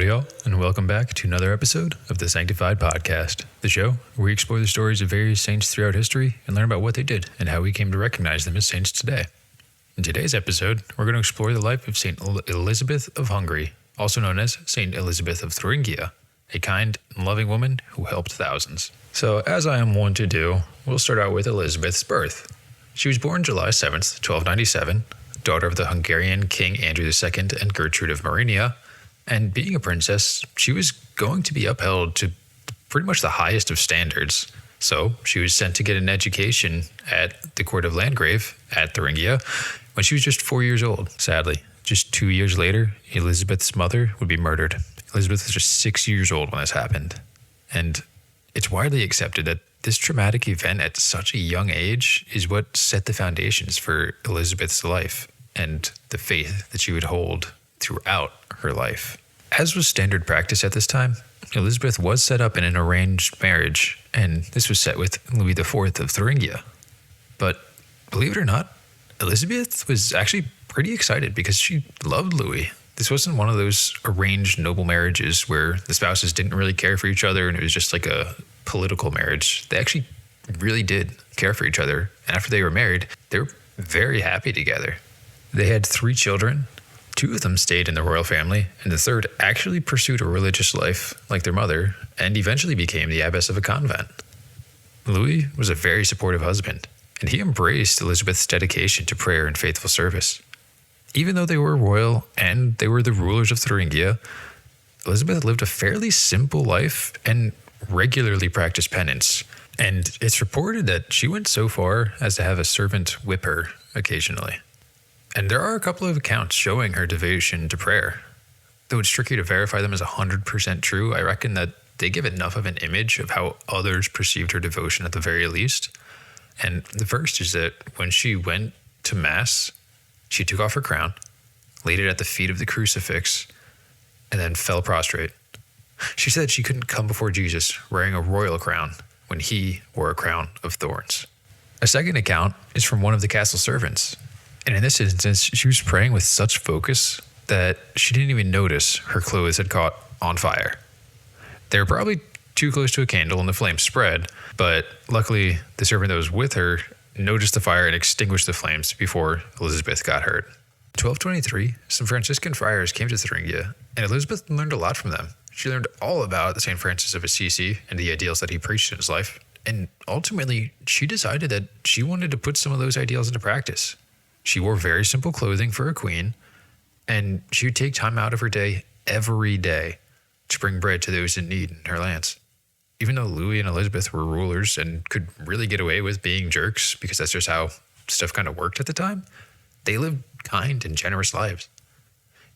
Howdy all, and welcome back to another episode of the Sanctified Podcast, the show where we explore the stories of various saints throughout history and learn about what they did and how we came to recognize them as saints today. In today's episode, we're going to explore the life of Saint Elizabeth of Hungary, also known as Saint Elizabeth of Thuringia, a kind and loving woman who helped thousands. So, as I am wont to do, we'll start out with Elizabeth's birth. She was born July 7th, 1297, daughter of the Hungarian King Andrew II and Gertrude of Maringia, and being a princess, she was going to be upheld to pretty much the highest of standards. So she was sent to get an education at the court of Landgrave at Thuringia when she was just 4 years old. Sadly, just 2 years later, Elizabeth's mother would be murdered. Elizabeth was just 6 years old when this happened. And it's widely accepted that this traumatic event at such a young age is what set the foundations for Elizabeth's life and the faith that she would hold throughout her life. As was standard practice at this time, Elizabeth was set up in an arranged marriage, and this was set with Louis IV of Thuringia. But believe it or not, Elizabeth was actually pretty excited because she loved Louis. This wasn't one of those arranged noble marriages where the spouses didn't really care for each other and it was just like a political marriage. They actually really did care for each other. And after they were married, they were very happy together. They had 3 children. 2 of them stayed in the royal family, and the third actually pursued a religious life like their mother and eventually became the abbess of a convent. Louis was a very supportive husband, and he embraced Elizabeth's dedication to prayer and faithful service. Even though they were royal and they were the rulers of Thuringia, Elizabeth lived a fairly simple life and regularly practiced penance. And it's reported that she went so far as to have a servant whip her occasionally. And there are a couple of accounts showing her devotion to prayer. Though it's tricky to verify them as 100% true, I reckon that they give enough of an image of how others perceived her devotion at the very least. And the first is that when she went to Mass, she took off her crown, laid it at the feet of the crucifix, and then fell prostrate. She said she couldn't come before Jesus wearing a royal crown when he wore a crown of thorns. A second account is from one of the castle servants. And in this instance, she was praying with such focus that she didn't even notice her clothes had caught on fire. They were probably too close to a candle and the flames spread, but luckily the servant that was with her noticed the fire and extinguished the flames before Elizabeth got hurt. In 1223, some Franciscan friars came to Thuringia, and Elizabeth learned a lot from them. She learned all about St. Francis of Assisi and the ideals that he preached in his life, and ultimately she decided that she wanted to put some of those ideals into practice. She wore very simple clothing for a queen, and she would take time out of her day every day to bring bread to those in need in her lands. Even though Louis and Elizabeth were rulers and could really get away with being jerks because that's just how stuff kind of worked at the time, they lived kind and generous lives.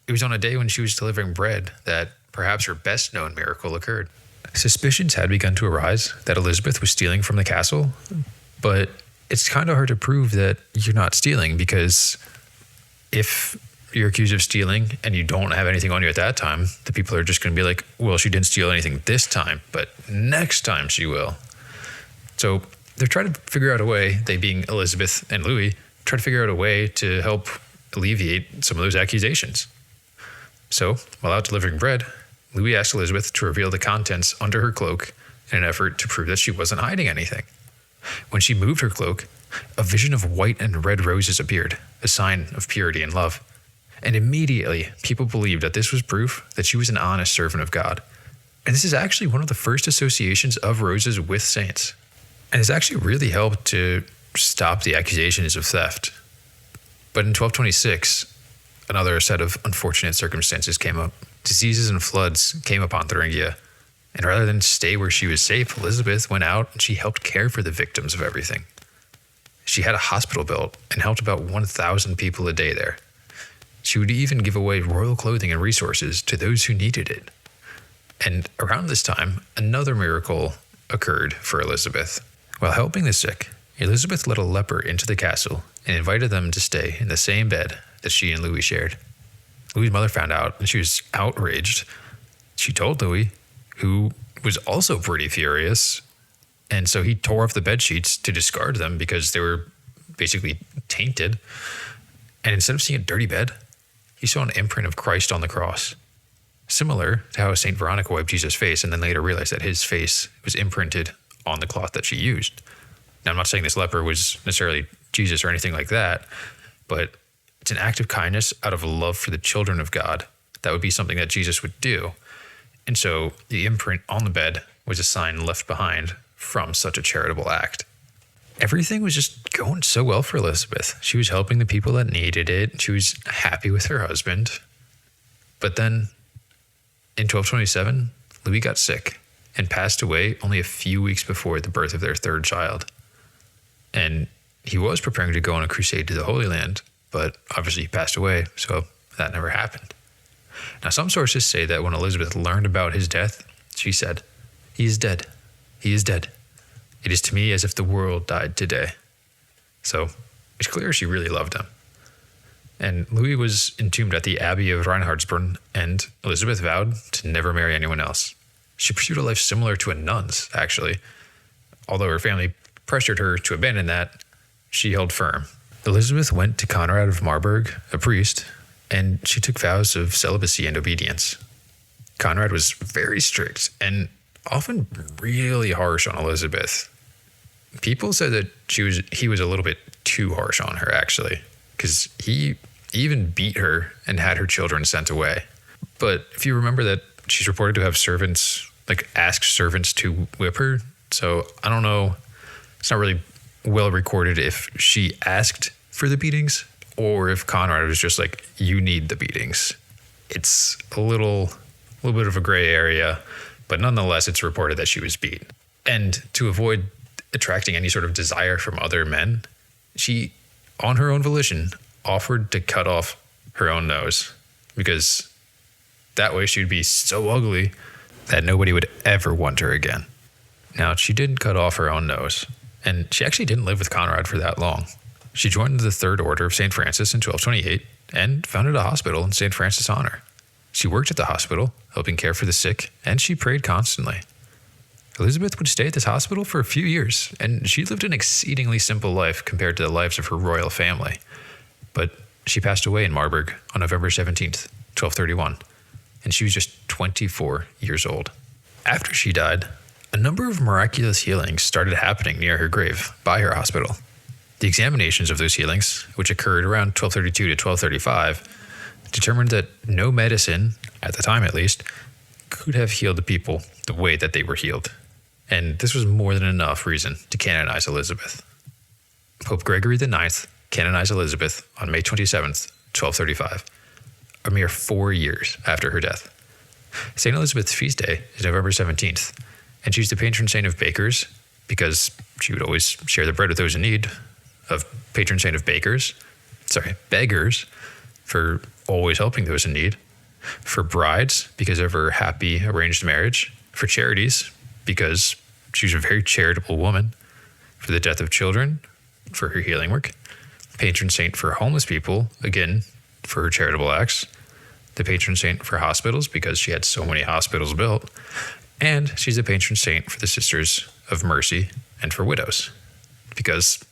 It was on a day when she was delivering bread that perhaps her best known miracle occurred. Suspicions had begun to arise that Elizabeth was stealing from the castle, but it's kind of hard to prove that you're not stealing because if you're accused of stealing and you don't have anything on you at that time, the people are just going to be like, well, she didn't steal anything this time, but next time she will. So they're trying to figure out a way, they being Elizabeth and Louis, try to figure out a way to help alleviate some of those accusations. So while out delivering bread, Louis asked Elizabeth to reveal the contents under her cloak in an effort to prove that she wasn't hiding anything. When she moved her cloak, a vision of white and red roses appeared, a sign of purity and love. And immediately, people believed that this was proof that she was an honest servant of God. And this is actually one of the first associations of roses with saints. And it's actually really helped to stop the accusations of theft. But in 1226, another set of unfortunate circumstances came up. Diseases and floods came upon Thuringia. And rather than stay where she was safe, Elizabeth went out and she helped care for the victims of everything. She had a hospital built and helped about 1,000 people a day there. She would even give away royal clothing and resources to those who needed it. And around this time, another miracle occurred for Elizabeth. While helping the sick, Elizabeth let a leper into the castle and invited them to stay in the same bed that she and Louis shared. Louis' mother found out and she was outraged. She told Louis, who was also pretty furious, and so he tore off the bed sheets to discard them because they were basically tainted. And instead of seeing a dirty bed, he saw an imprint of Christ on the cross. similar to how St. Veronica wiped Jesus' face and then later realized that his face was imprinted on the cloth that she used. Now, I'm not saying this leper was necessarily Jesus or anything like that, but it's an act of kindness out of love for the children of God. That would be something that Jesus would do. And so the imprint on the bed was a sign left behind from such a charitable act. Everything was just going so well for Elizabeth. She was helping the people that needed it. She was happy with her husband. But then in 1227, Louis got sick and passed away only a few weeks before the birth of their third child. And he was preparing to go on a crusade to the Holy Land, but obviously he passed away, so that never happened. Now, some sources say that when Elizabeth learned about his death, she said, "He is dead. He is dead. It is to me as if the world died today." So it's clear she really loved him. And Louis was entombed at the Abbey of Reinhardsbrunn, and Elizabeth vowed to never marry anyone else. She pursued a life similar to a nun's, actually. Although her family pressured her to abandon that, she held firm. Elizabeth went to Conrad of Marburg, a priest, and she took vows of celibacy and obedience. Conrad was very strict and often really harsh on Elizabeth. People said that he was a little bit too harsh on her, actually, because he even beat her and had her children sent away. But if you remember that she's reported to have servants, ask servants to whip her. So I don't know. It's not really well recorded if she asked for the beatings or if Conrad was just like, you need the beatings. It's a little bit of a gray area, but nonetheless, it's reported that she was beaten. And to avoid attracting any sort of desire from other men, she, on her own volition, offered to cut off her own nose, because that way she would be so ugly that nobody would ever want her again. Now, she did cut off her own nose, and she actually didn't live with Conrad for that long. She joined the Third Order of St. Francis in 1228 and founded a hospital in St. Francis' honor. She worked at the hospital, helping care for the sick, and she prayed constantly. Elizabeth would stay at this hospital for a few years, and she lived an exceedingly simple life compared to the lives of her royal family. But she passed away in Marburg on November 17th, 1231, and she was just 24 years old. After she died, a number of miraculous healings started happening near her grave by her hospital. The examinations of those healings, which occurred around 1232 to 1235, determined that no medicine, at the time at least, could have healed the people the way that they were healed. And this was more than enough reason to canonize Elizabeth. Pope Gregory IX canonized Elizabeth on May 27th, 1235, a mere 4 years after her death. St. Elizabeth's feast day is November 17th, and she's the patron saint of bakers because she would always share the bread with those in need, of patron saint of beggars, for always helping those in need, for brides because of her happy arranged marriage, for charities because she was a very charitable woman, for the death of children, for her healing work, patron saint for homeless people, again, for her charitable acts, the patron saint for hospitals because she had so many hospitals built, and she's the patron saint for the Sisters of Mercy and for widows because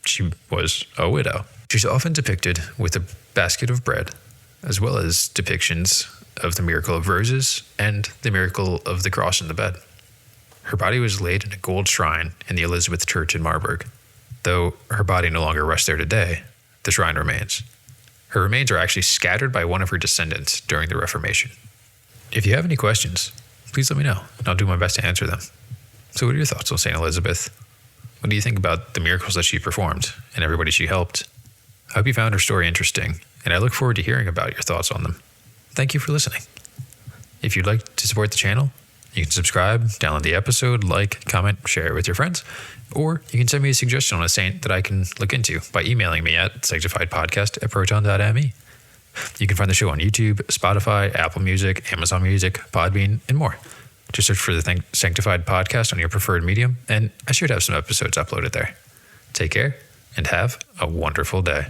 she was a widow. She's often depicted with a basket of bread, as well as depictions of the miracle of roses and the miracle of the cross in the bed. Her body was laid in a gold shrine in the Elizabeth Church in Marburg. Though her body no longer rests there today, the shrine remains. Her remains are actually scattered by one of her descendants during the Reformation. If you have any questions, please let me know, and I'll do my best to answer them. So what are your thoughts on St. Elizabeth? What do you think about the miracles that she performed and everybody she helped? I hope you found her story interesting, and I look forward to hearing about your thoughts on them. Thank you for listening. If you'd like to support the channel, you can subscribe, download the episode, like, comment, share it with your friends, or you can send me a suggestion on a saint that I can look into by emailing me at sanctifiedpodcast@proton.me. You can find the show on YouTube, Spotify, Apple Music, Amazon Music, Podbean, and more. Just search for the Sanctified Podcast on your preferred medium, and I should have some episodes uploaded there. Take care, and have a wonderful day.